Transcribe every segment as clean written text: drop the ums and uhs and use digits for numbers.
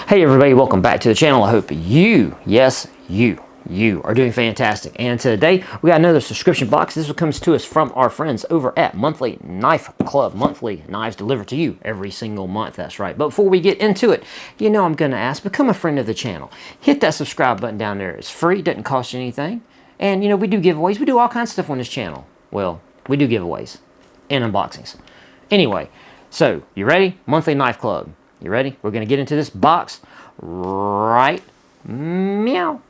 Hey everybody, welcome back to the channel. I hope you, yes, you are doing fantastic. And today we got another subscription box. This one comes to us from our friends over at Monthly Knife Club. Monthly knives delivered to you every single month. That's right. But before we get into it, you know I'm going to ask, become a friend of the channel. Hit that subscribe button down there. It's free, doesn't cost you anything. And you know, we do giveaways. We do all kinds of stuff on this channel. Well, we do giveaways and unboxings. Anyway, so you ready? Monthly Knife Club. You ready? We're going to get into this box right meow.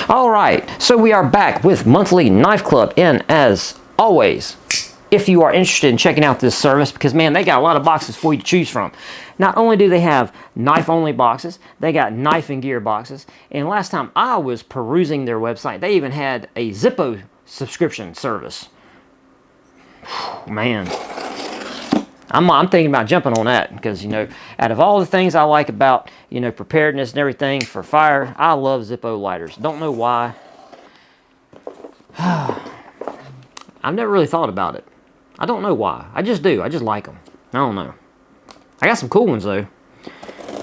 All right, so we are back with Monthly Knife Club, and as always, if you are interested in checking out this service, because man, they got a lot of boxes for you to choose from. Not only do they have knife-only boxes, they got knife and gear boxes. And last time I was perusing their website, they even had a Zippo subscription service. Man, I'm thinking about jumping on that because, you know, out of all the things I like about, you know, preparedness and everything for fire, I love Zippo lighters. Don't know why. I've never really thought about it. I don't know why. I just do. I just like them. I don't know. I got some cool ones though.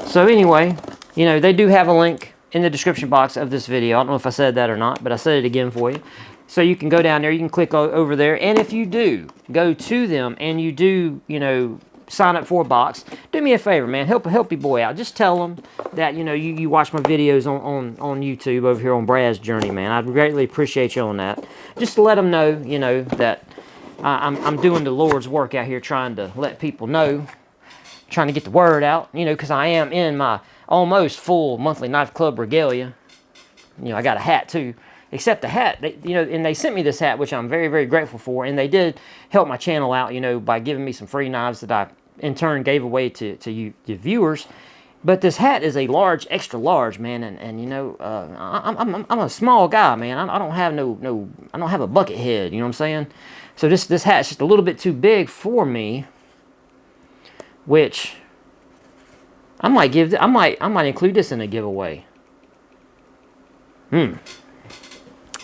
So anyway, you know, they do have a link in the description box of this video. I don't know if I said that or not, but I said it again for you. So you can go down there, you can click over there, and if you do go to them and you do, you know, sign up for a box, do me a favor, man. Help your boy out. Just tell them that, you know, you watch my videos on YouTube over here on Brad's Journey, man. I'd greatly appreciate you on that. Just to let them know, you know, that I'm doing the Lord's work out here, trying to let people know, trying to get the word out, you know, because I am in my almost full Monthly Knife Club regalia. You know, I got a hat too. Except the hat, you know, and they sent me this hat, which I'm very, very grateful for, and they did help my channel out, you know, by giving me some free knives that I, in turn, gave away to you, the viewers. But this hat is a large, extra large, man, and you know, I'm a small guy, man. I don't have I don't have a bucket head, you know what I'm saying? So this hat's just a little bit too big for me, which I might include this in a giveaway.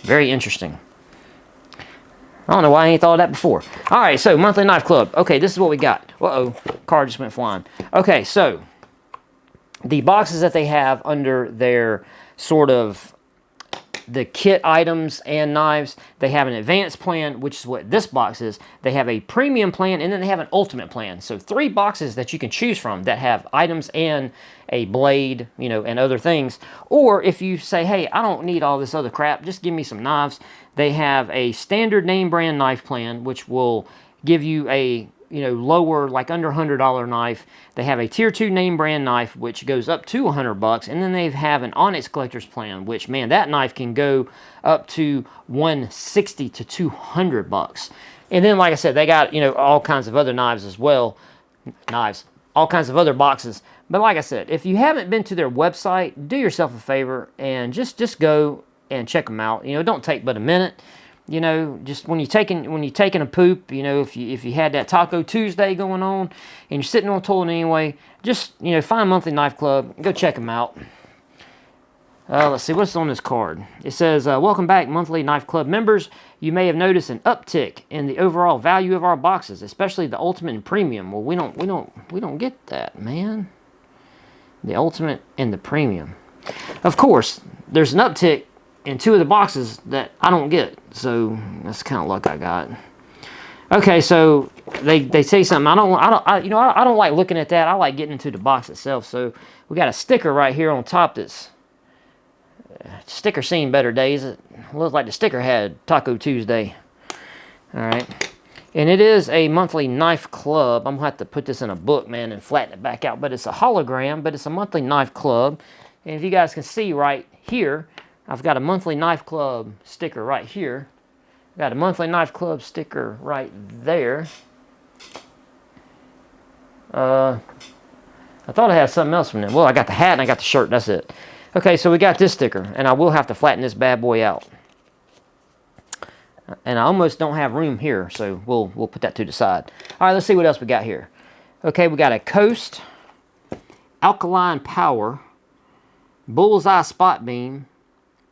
Very interesting. I don't know why I ain't thought of that before. All right, so Monthly Knife Club. Okay, this is what we got. Uh-oh, card just went flying. Okay, so the boxes that they have under their sort of the kit items and knives, they have an advanced plan, which is what this box is. They have a premium plan, and then they have an ultimate plan. So 3 boxes that you can choose from that have items and a blade, you know, and other things. Or if you say, hey, I don't need all this other crap, just give me some knives. They have a standard name brand knife plan, which will give you a, you know, lower, like under $100 knife. They have a tier 2 name brand knife, which goes up to $100, and then they have an Onyx collector's plan, which, man, that knife can go up to $160 to $200. And then, like I said, they got, you know, all kinds of other knives as well. All kinds of other boxes. But like I said, if you haven't been to their website, do yourself a favor and just go and check them out. You know, don't take but a minute. You know, just when you're taking a poop, you know, if you had that Taco Tuesday going on and you're sitting on the toilet anyway, just, you know, find Monthly Knife Club, go check them out. Let's see, what's on this card? It says, welcome back, Monthly Knife Club members. You may have noticed an uptick in the overall value of our boxes, especially the Ultimate and Premium. Well, we don't get that, man. The Ultimate and the Premium. Of course, there's an uptick in 2 of the boxes that I don't get, so that's kind of luck I got. Okay, so they say something. I don't like looking at that. I like getting into the box itself. So we got a sticker right here on top that's sticker seen better days. It looks like the sticker had Taco Tuesday. All right, and it is a Monthly Knife Club. I'm gonna have to put this in a book, man, and flatten it back out. But it's a hologram, but it's a Monthly Knife Club. And if you guys can see right here, I've got a Monthly Knife Club sticker right here. Got a Monthly Knife Club sticker right there. I thought I had something else from them. Well, I got the hat and I got the shirt. That's it. Okay, so we got this sticker, and I will have to flatten this bad boy out. And I almost don't have room here, so we'll put that to the side. All right, let's see what else we got here. Okay, we got a Coast Alkaline Power bullseye spot beam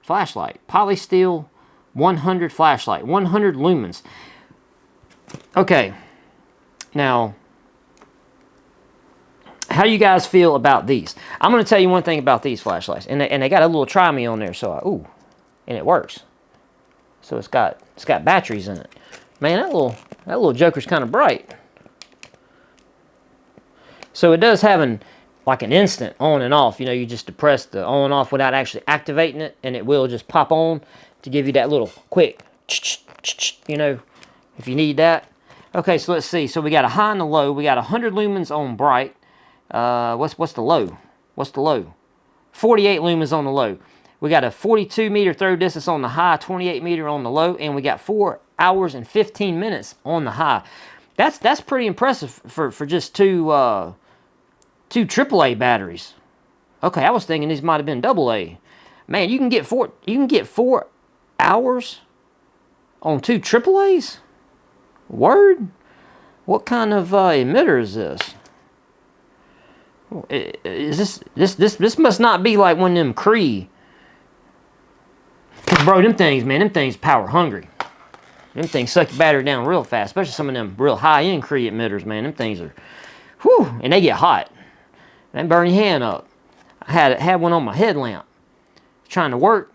flashlight. Polysteel 100 flashlight. 100 lumens. Okay. Now, how do you guys feel about these? I'm going to tell you one thing about these flashlights. And they got a little try me on there. So, and it works. So it's got batteries in it. Man, that little joker's kind of bright. So it does have like an instant on and off. You know, you just depress the on and off without actually activating it, and it will just pop on to give you that little quick, you know, if you need that. Okay, so let's see. So we got a high and a low. We got 100 lumens on bright. What's the low? What's the low? 48 lumens on the low. We got a 42 meter throw distance on the high, 28 meter on the low, and we got 4 hours and 15 minutes on the high. That's pretty impressive for just two AAA batteries. Okay, I was thinking these might have been AA. Man, you can get 4 hours on 2 AAAs? Word? What kind of emitter is this? Is this must not be like one of them Cree. Bro, them things power hungry. Them things suck your battery down real fast, especially some of them real high-end Cree emitters, man. Them things are, whew, and they get hot. They burn your hand up. I had one on my headlamp, trying to work,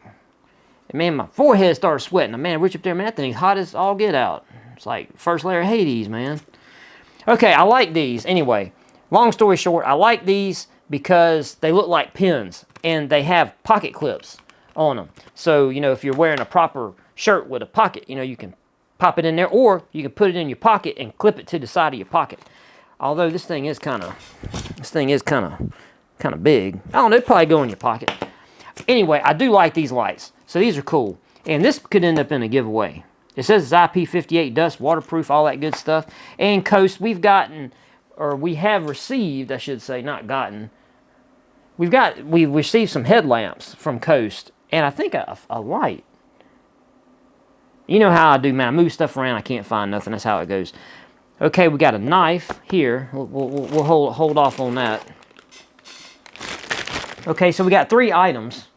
and man, my forehead started sweating. Man, I reach up there, man, that thing's hot as all get out. It's like first layer of Hades, man. Okay, I like these. Anyway, long story short, I like these because they look like pins, and they have pocket clips on them. So, you know, if you're wearing a proper shirt with a pocket, you know, you can pop it in there, or you can put it in your pocket and clip it to the side of your pocket. Although this thing is kind of big. I don't know, it'd probably go in your pocket. Anyway, I do like these lights. So these are cool. And this could end up in a giveaway. It says it's IP58 dust, waterproof, all that good stuff. And Coast, we have received, I should say, not gotten. We've received some headlamps from Coast, and I think a light. You know how I do, man. I move stuff around, I can't find nothing. That's how it goes. Okay, we got a knife here. We'll hold off on that. Okay, so we got 3 items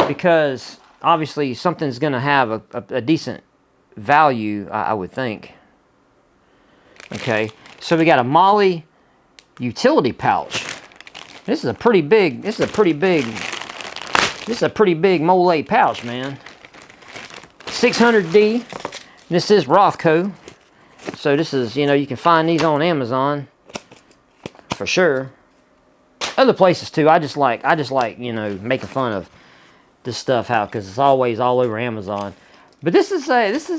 because obviously something's going to have a decent value, I would think. Okay, so we got a Molly utility pouch. This is a pretty big Mole pouch, man. 600D. This is Rothko. So this is, you know, you can find these on Amazon for sure. Other places too. I just like, you know, making fun of this stuff out because it's always all over Amazon. But this is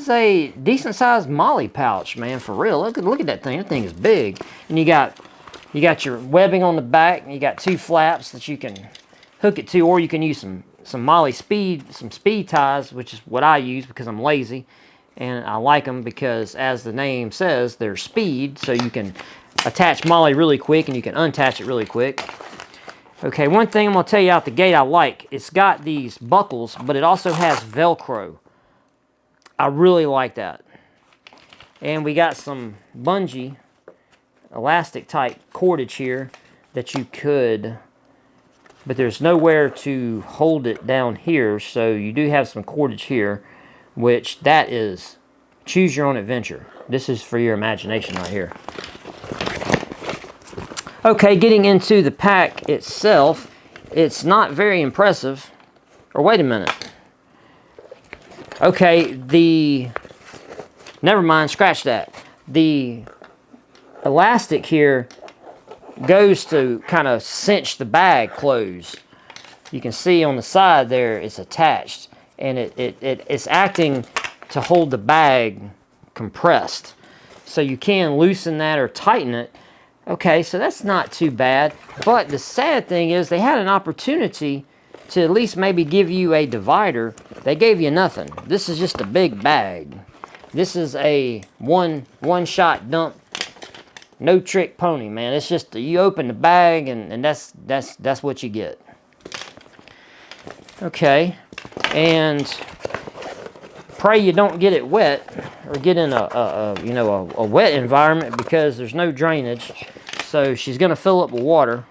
a decent sized Molly pouch, man, for real. Look at that thing. That thing is big. And you got your webbing on the back, and you got 2 flaps that you can hook it to, or you can use some Molly speed ties, which is what I use because I'm lazy. And I like them because, as the name says, they're speed, so you can attach Molly really quick and you can unattach it really quick. Okay, one thing I'm going to tell you out the gate I like, it's got these buckles, but it also has Velcro. I really like that. And we got some bungee, elastic type cordage here that you could, but there's nowhere to hold it down here, so you do have some cordage here, which that is choose your own adventure. This is for your imagination right here. Okay, getting into the pack itself, it's not very impressive. Or wait a minute. Okay, never mind, scratch that. The elastic here goes to kind of cinch the bag closed. You can see on the side there it's attached, and it's acting to hold the bag compressed. So you can loosen that or tighten it. Okay, so that's not too bad. But the sad thing is they had an opportunity to at least maybe give you a divider. They gave you nothing. This is just a big bag. This is a one-shot dump, no trick pony, man. It's just you open the bag and that's what you get. Okay, and pray you don't get it wet or get in a wet environment because there's no drainage. So she's going to fill up with water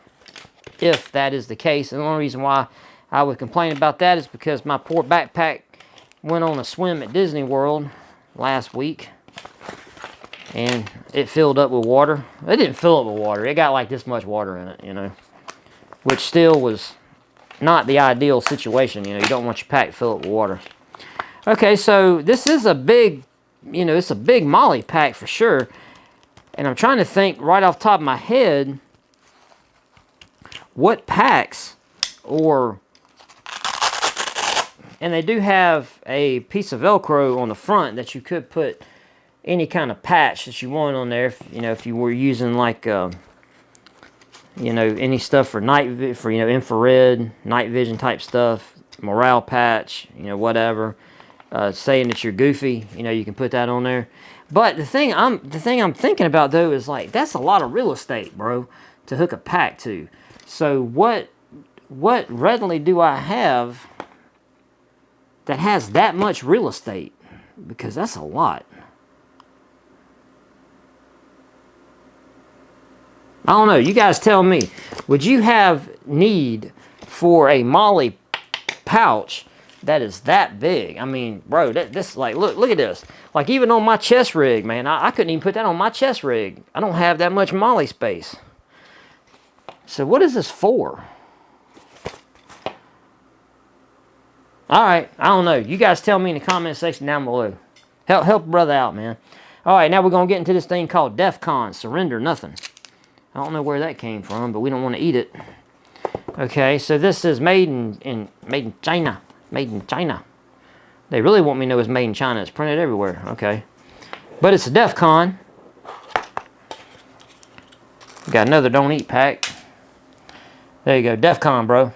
if that is the case. And the only reason why I would complain about that is because my poor backpack went on a swim at Disney World last week. And it filled up with water. It didn't fill up with water. It got like this much water in it, you know. Which still was not the ideal situation. You know, you don't want your pack to fill up with water. Okay, so this is a big, you know, it's a big Molly pack for sure. And I'm trying to think right off the top of my head what packs or... And they do have a piece of Velcro on the front that you could put any kind of patch that you want on there. If, you know, if you were using like, you know, any stuff for you know, infrared, night vision type stuff, morale patch, you know, whatever. Saying that you're goofy, you know, you can put that on there. But the thing I'm thinking about though is like that's a lot of real estate, bro, to hook a pack to. So what readily do I have that has that much real estate? Because that's a lot. I don't know. You guys tell me. Would you have need for a Molly pouch that is that big? I mean, bro, this like look at this. Like even on my chest rig, man, I couldn't even put that on my chest rig. I don't have that much Molly space. So what is this for? All right, I don't know. You guys tell me in the comment section down below. Help brother out, man. All right, now we're gonna get into this thing called DEF CON, Surrender Nothing. I don't know where that came from, but we don't want to eat it. Okay, so this is made in China. Made in China. They really want me to know it's made in China. It's printed everywhere. Okay. But it's a DEF CON. Got another Don't Eat pack. There you go. DEF CON, bro.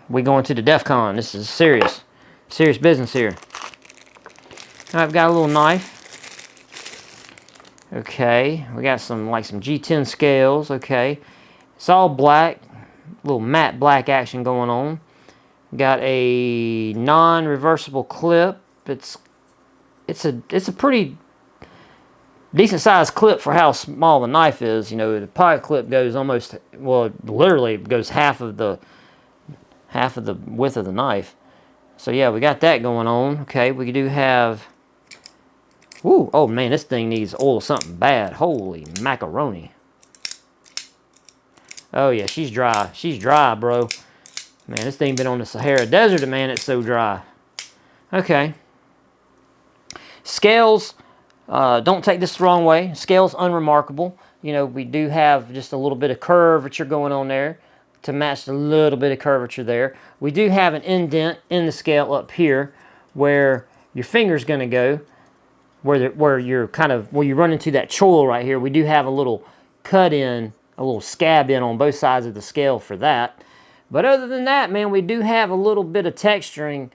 We going to the DEF CON. This is serious business here. I've got a little knife. Okay, we got some G10 scales. Okay, it's all black, little matte black action going on. Got a non-reversible clip. It's a pretty decent sized clip for how small the knife is. You know, the pocket clip goes almost, well, literally goes half of the width of the knife. So yeah, we got that going on. Okay, we do have. Ooh, oh man, this thing needs oil something bad. Holy macaroni. Oh yeah, she's dry. She's dry, bro. Man, this thing been on the Sahara Desert, and man, it's so dry. Okay. Scales, don't take this the wrong way. Scales unremarkable. You know, we do have just a little bit of curvature going on there to match the little bit of curvature there. We do have an indent in the scale up here where your finger's gonna go. Where you run into that choil right here, we do have a little cut in, a little scab in on both sides of the scale for that. But other than that, man, we do have a little bit of texturing,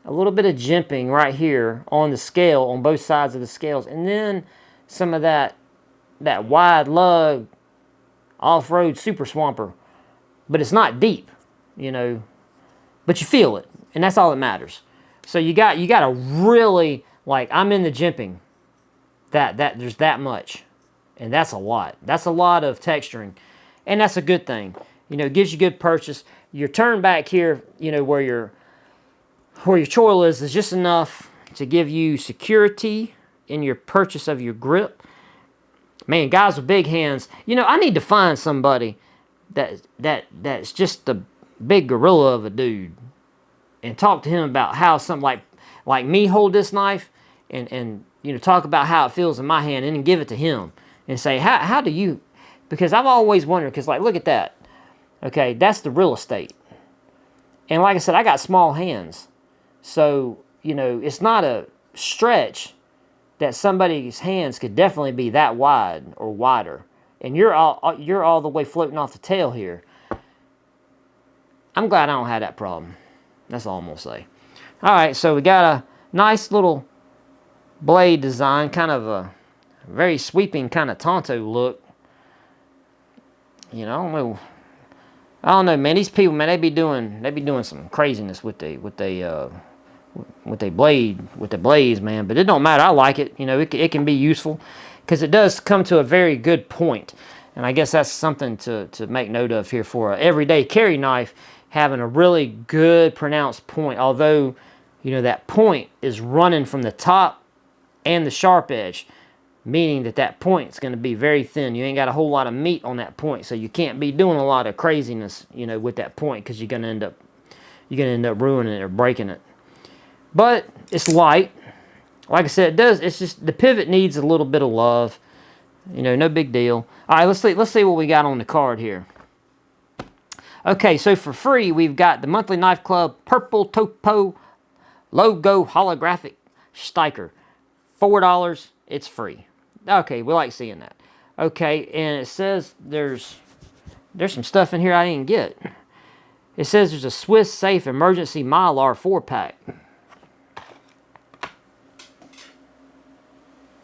a little bit of jimping right here on the scale, on both sides of the scales. And then some of that wide lug off-road super swamper. But it's not deep, you know, but you feel it. And that's all that matters. So you got to really... Like, I'm in the jimping. There's that much. And that's a lot. That's a lot of texturing. And that's a good thing. You know, it gives you good purchase. Your turn back here, you know, where your choil is just enough to give you security in your purchase of your grip. Man, guys with big hands, you know, I need to find somebody that's just a big gorilla of a dude and talk to him about how something like me hold this knife and you know, talk about how it feels in my hand and then give it to him and say, how do you, because I've always wondered, because like, look at that. Okay, that's the real estate. And like I said, I got small hands. So, you know, it's not a stretch that somebody's hands could definitely be that wide or wider. And you're all the way floating off the tail here. I'm glad I don't have that problem. That's all I'm going to say. All right, so we got a nice little blade design, kind of a very sweeping kind of Tonto look. You know, I don't know, man. These people, man, they be doing some craziness with the blades, man. But it don't matter. I like it. You know, it can be useful because it does come to a very good point. And I guess that's something to make note of here for an everyday carry knife. having a really good pronounced point, although, you know, that point is running from the top and the sharp edge, meaning that that point is going to be very thin. You ain't got a whole lot of meat on that point, so you can't be doing a lot of craziness, you know, with that point, because you're going to end up ruining it or breaking it. But it's light. Like I said, it's just the pivot needs a little bit of love. You know, no big deal. All right, let's see what we got on the card here. Okay, so for free, we've got the Monthly Knife Club Purple Topo Logo Holographic Sticker. $4, it's free. Okay, we like seeing that. Okay, and it says there's some stuff in here I didn't get. It says there's a Swiss Safe Emergency Mylar 4-pack.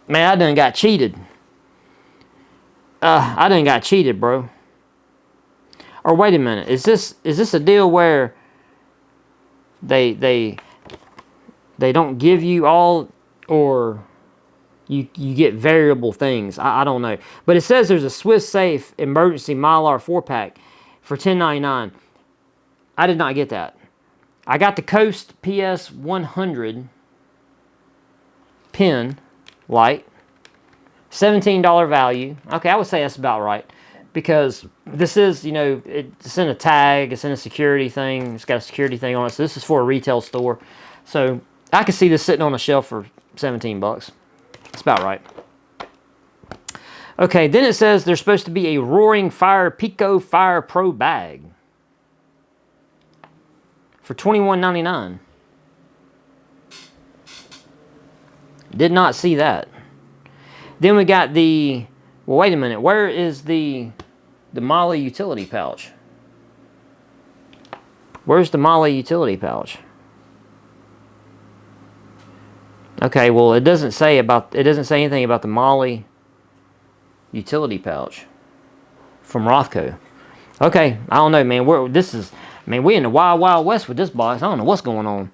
Man, I done got cheated. I done got cheated, bro. Or wait a minute, is this a deal where they don't give you all, or you get variable things? I don't know. But it says there's a Swiss Safe Emergency Mylar 4-pack for $10.99. I did not get that. I got the Coast PS 100 pen light. $17 value. Okay, I would say that's about right. Because this is, you know, it's in a tag, it's in a security thing, it's got a security thing on it, so this is for a retail store. So I can see this sitting on a shelf for 17 bucks. That's about right. Okay, then it says there's supposed to be a Roaring Fire Pico Fire Pro bag for $21.99. Did not see that. Then we got the, well, wait a minute, where is the Molly utility pouch? Where's the Molly utility pouch? Okay, well, it doesn't say anything about the Molly utility pouch from Rothko. Okay, I don't know, man. We in the wild, wild west with this box. I don't know what's going on.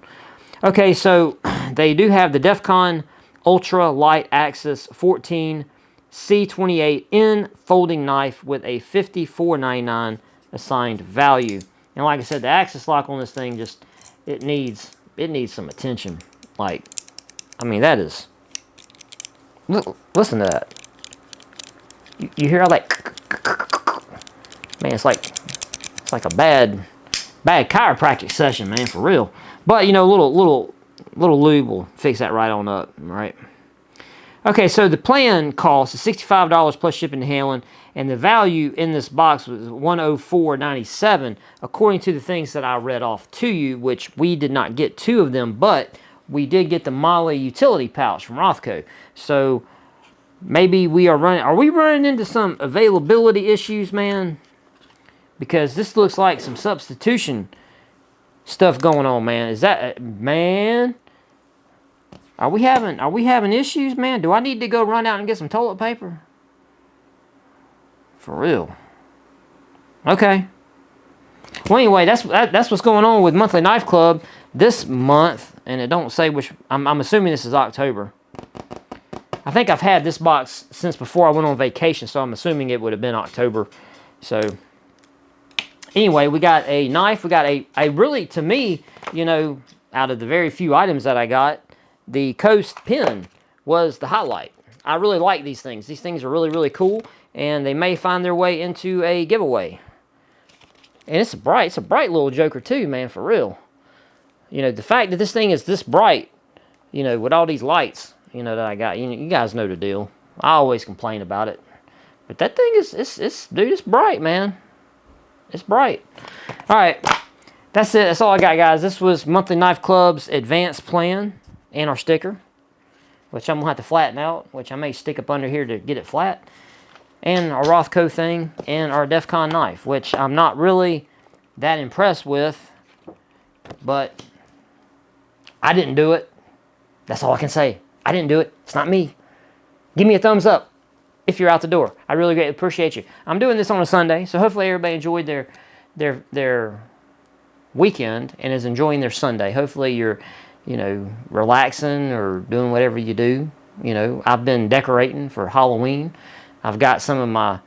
Okay, so they do have the DEFCON Ultra Light Axis 14 C28N folding knife with a $54.99 assigned value. And like I said, the axis lock on this thing just, it needs some attention. Like, I mean, that is, listen to that. You hear all that? Man, it's like a bad chiropractic session, man, for real. But you know, little lube will fix that right on up, right? Okay, so the plan cost is $65 plus shipping and handling, and the value in this box was $104.97, according to the things that I read off to you, which we did not get 2 of them, but we did get the Molly utility pouch from Rothko. So maybe are we running into some availability issues, man? Because this looks like some substitution stuff going on, man. Is that, man? Are we having issues, man? Do I need to go run out and get some toilet paper? For real. Okay. Well, anyway, that's what's going on with Monthly Knife Club this month, and it don't say which. I'm assuming this is October. I think I've had this box since before I went on vacation, so I'm assuming it would have been October. So anyway, we got a knife. We got a really, to me, you know, out of the very few items that I got, the Coast pen was the highlight. I really like these things. These things are really, really cool, and they may find their way into a giveaway. And it's a bright little joker too, man, for real. You know, the fact that this thing is this bright, you know, with all these lights, you know, that I got, you guys know the deal. I always complain about it. But that thing dude, it's bright, man. It's bright. All right, that's it. That's all I got, guys. This was Monthly Knife Club's advanced plan and our sticker, which I'm going to have to flatten out, which I may stick up under here to get it flat, and our Rothko thing, and our DEFCON knife, which I'm not really that impressed with, but I didn't do it. That's all I can say. I didn't do it. It's not me. Give me a thumbs up if you're out the door. I really greatly appreciate you. I'm doing this on a Sunday, so hopefully everybody enjoyed their weekend and is enjoying their Sunday. Hopefully you're, you know, relaxing or doing whatever you do. You know, I've been decorating for Halloween. I've got some of my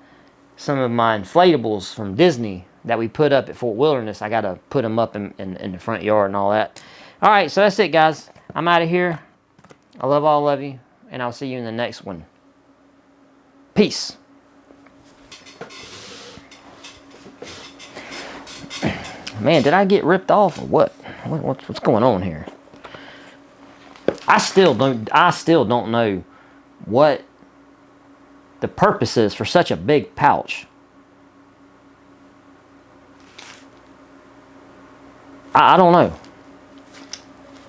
inflatables from Disney that we put up at Fort Wilderness. I got to put them up in the front yard and all that. All right, so that's it, guys. I'm out of here. I love all of you, and I'll see you in the next one. Peace. Man, did I get ripped off or what? What's going on here? I still don't know what the purpose is for such a big pouch. I don't know.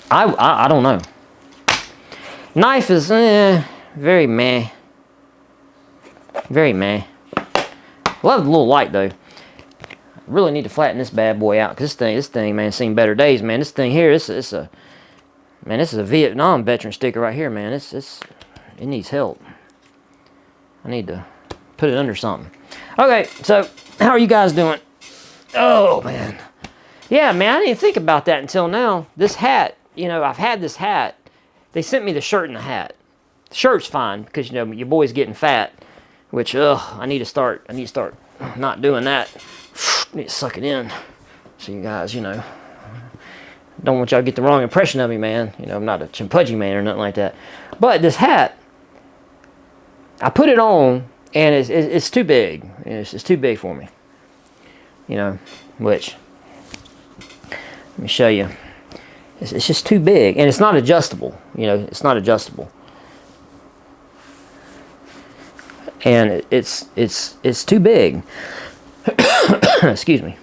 I don't know. Knife is very meh. Very meh. Love the little light though. Really need to flatten this bad boy out, because this thing, man, seen better days, man. This thing here, this is a Vietnam veteran sticker right here, man. It needs help. I need to put it under something. Okay, so how are you guys doing? Oh man, yeah, man, I didn't think about that until now. This hat, I've had this hat. They sent me the shirt and the hat. The shirt's fine because your boy's getting fat, which I need to start not doing that. I need to suck it in. So you guys, don't want y'all to get the wrong impression of me, man. I'm not a chimpudgy man or nothing like that. But this hat, I put it on, and it's too big. It's too big for me. Which, let me show you. It's just too big, and it's not adjustable. It's not adjustable. And it's too big. Excuse me.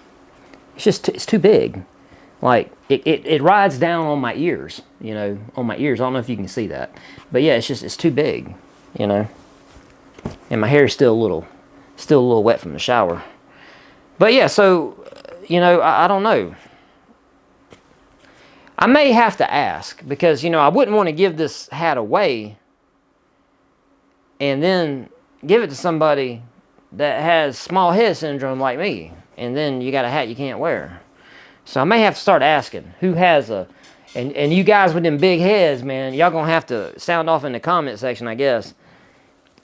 It's too big. Like it rides down on my ears, on my ears. I don't know if you can see that, but yeah, it's too big, And my hair is still a little wet from the shower. But yeah, so I don't know. I may have to ask, because I wouldn't want to give this hat away and then give it to somebody that has small head syndrome like me, and then you got a hat you can't wear. So I may have to start asking who has and you guys with them big heads, man, y'all gonna have to sound off in the comment section, I guess,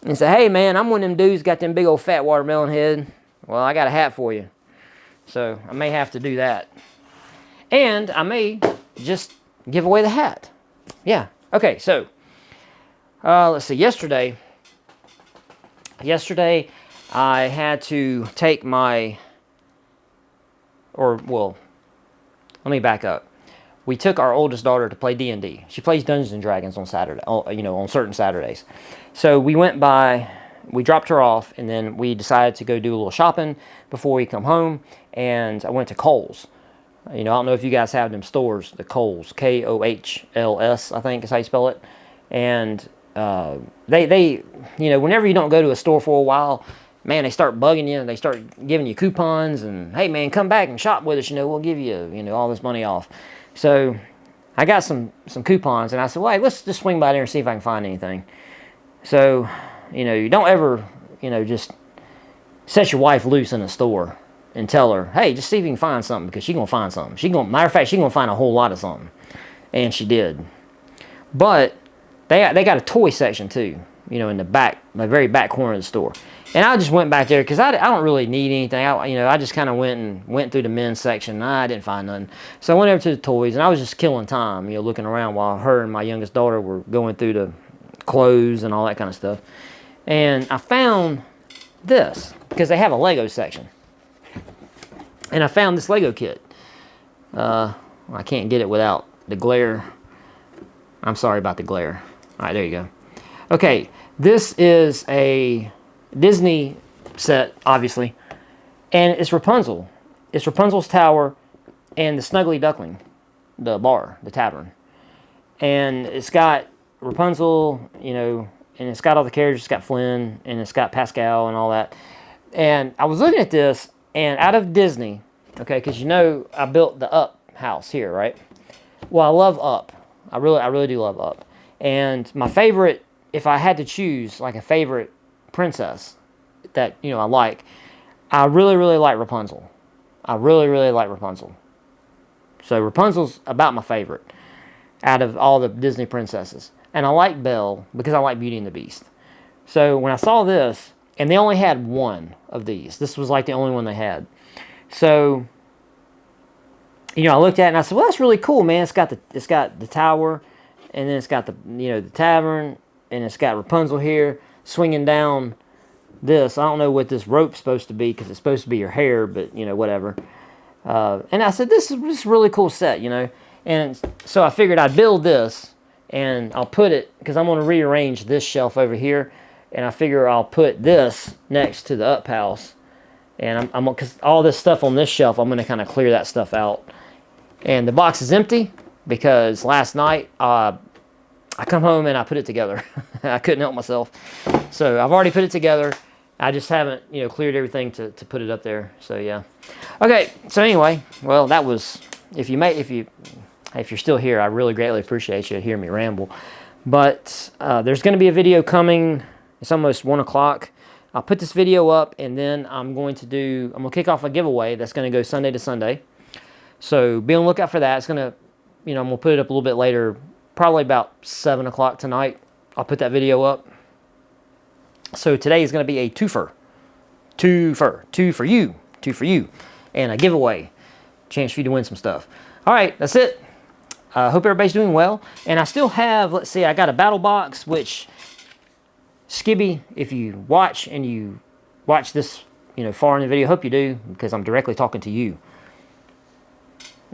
and say, hey man, I'm one of them dudes got them big old fat watermelon head. Well, I got a hat for you. So I may have to do that, and I may just give away the hat. Yeah. Okay. So let's see. Yesterday I had to take let me back up. We took our oldest daughter to play D&D. She plays Dungeons and Dragons on Saturday, on certain Saturdays. So we dropped her off, and then we decided to go do a little shopping before we come home, and I went to Kohl's. I don't know if you guys have them stores, the Kohl's, Kohls, I think is how you spell it. And they whenever you don't go to a store for a while, man, they start bugging you, and they start giving you coupons, and hey man, come back and shop with us, we'll give you, all this money off. So I got some coupons, and I said, well, hey, let's just swing by there and see if I can find anything. So, you don't ever, just set your wife loose in a store and tell her, hey, just see if you can find something, because she's going to find something. Matter of fact, she's going to find a whole lot of something. And she did. But they got a toy section too, in the very back corner of the store. And I just went back there because I don't really need anything. I just kind of went through the men's section. And I didn't find nothing. So I went over to the toys, and I was just killing time, looking around while her and my youngest daughter were going through the clothes and all that kind of stuff. And I found this, because they have a Lego section. And I found this Lego kit. I can't get it without the glare. I'm sorry about the glare. All right, there you go. Okay, this is a Disney set, obviously. And it's Rapunzel. It's Rapunzel's Tower and the Snuggly Duckling, the bar, the tavern. And it's got Rapunzel, and it's got all the characters. It's got Flynn, and it's got Pascal and all that. And I was looking at this, and out of Disney, okay, because I built the Up house here, right? Well, I love Up. I really do love Up. And my favorite, if I had to choose like a favorite princess that I like, I really like Rapunzel. I really like Rapunzel. So Rapunzel's about my favorite out of all the Disney princesses. And I like Belle because I like Beauty and the Beast. So when I saw this, and they only had one of these. This was like the only one they had. So, you know, I looked at it and I said, well, that's really cool, man. It's got the tower, and then it's got the, you know, the tavern, and it's got Rapunzel here swinging down this. I don't know what this rope's supposed to be because it's supposed to be your hair, but, you know, whatever. And I said, this is a really cool set, you know. And so I figured I'd build this, and I'll put it, because I'm going to rearrange this shelf over here, and I figure I'll put this next to the up house. And I'm because all this stuff on this shelf, I'm going to kind of clear that stuff out. And the box is empty because last night I come home and I put it together. I couldn't help myself. So I've already put it together. I just haven't, you know, cleared everything to put it up there. So yeah. Okay. So anyway, well, that was, if you're still here, I really greatly appreciate you hearing me ramble. But there's going to be a video coming. It's almost 1 o'clock. I'll put this video up, and then I'm going to kick off a giveaway that's going to go Sunday to Sunday. So be on the lookout for that. It's going to, you know, I'm going to put it up a little bit later, probably about 7 o'clock tonight. I'll put that video up. So today is going to be a twofer. Two for you, and a giveaway. Chance for you to win some stuff. All right, that's it. I hope everybody's doing well. And I still have, let's see, I got a battle box, which, Skibby, if you watch and you watch this, you know, far in the video, hope you do, because I'm directly talking to you.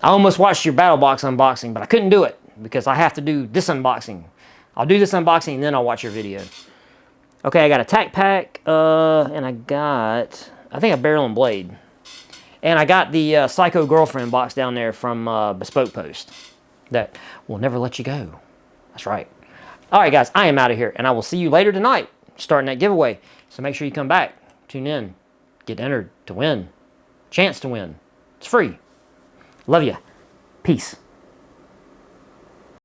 I almost watched your battle box unboxing, but I couldn't do it because I have to do this unboxing. I'll do this unboxing and then I'll watch your video. Okay, I got a tack pack, and I think a barrel and blade. And I got the Psycho Girlfriend box down there from Bespoke Post that will never let you go. That's right. All right, guys, I am out of here, and I will see you later tonight starting that giveaway. So make sure you come back, tune in, get entered to win, chance to win. It's free. Love you. Peace.